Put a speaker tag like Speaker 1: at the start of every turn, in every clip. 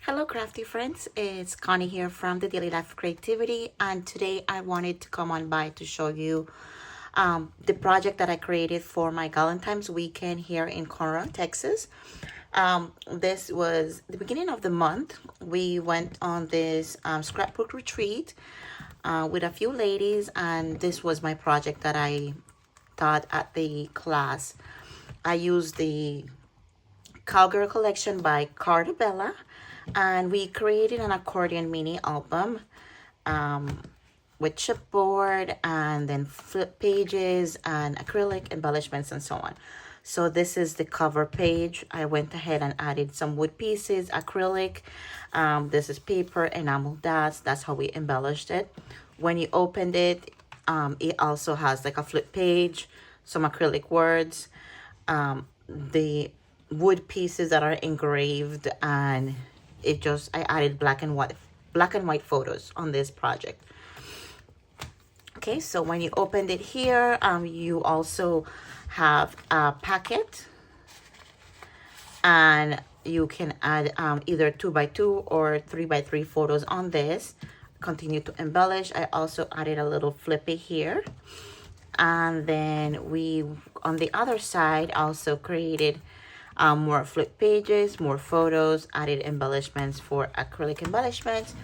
Speaker 1: Hello crafty friends, it's Connie here from the Daily Life of Creativity, and today I wanted to come on by to show you the project that I created for my Valentine's weekend here in Conroe, Texas. This was the beginning of the month. We went on this scrapbook retreat with a few ladies, and this was my project that I taught at the class. I used the Cowgirl Collection by Carta Bella, and we created an accordion mini album with chipboard and then flip pages and acrylic embellishments and so on. So this is the cover page. I went ahead and added some wood pieces, acrylic. This is paper, enamel dots. That's how we embellished it. When you opened it, it also has like a flip page, some acrylic words, the wood pieces that are engraved, and I added black and white photos on this project. Okay, so when you opened it here, you also have a packet, and you can add either 2x2 or 3x3 photos on this. Continue to embellish. I also added a little flippy here, and then we on the other side also created more flip pages, more photos, added embellishments for acrylic embellishments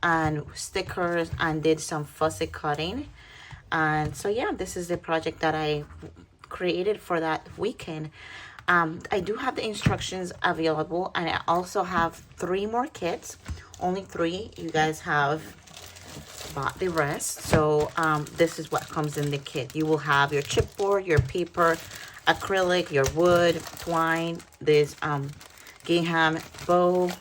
Speaker 1: and stickers, and did some fussy cutting. And so yeah, this is the project that I created for that weekend. I do have the instructions available, and I also have 3 more kits. Only 3. You guys have bought the rest. So this is what comes in the kit. You will have your chipboard, your paper, acrylic, your wood, twine, this gingham bow.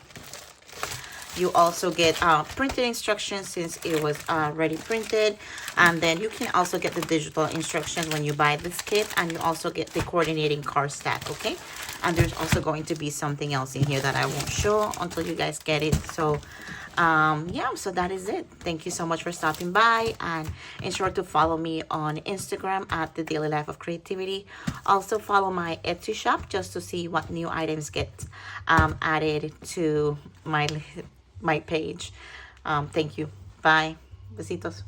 Speaker 1: You also get printed instructions since it was already printed, and then you can also get the digital instructions when you buy this kit, and you also get the coordinating card stack. Okay, and there's also going to be something else in here that I won't show until you guys get it. So yeah, so that is it. Thank you so much for stopping by, and ensure to follow me on Instagram at the Daily Life of Creativity. Also follow my Etsy shop just to see what new items get added to my page. Thank you. Bye. Besitos.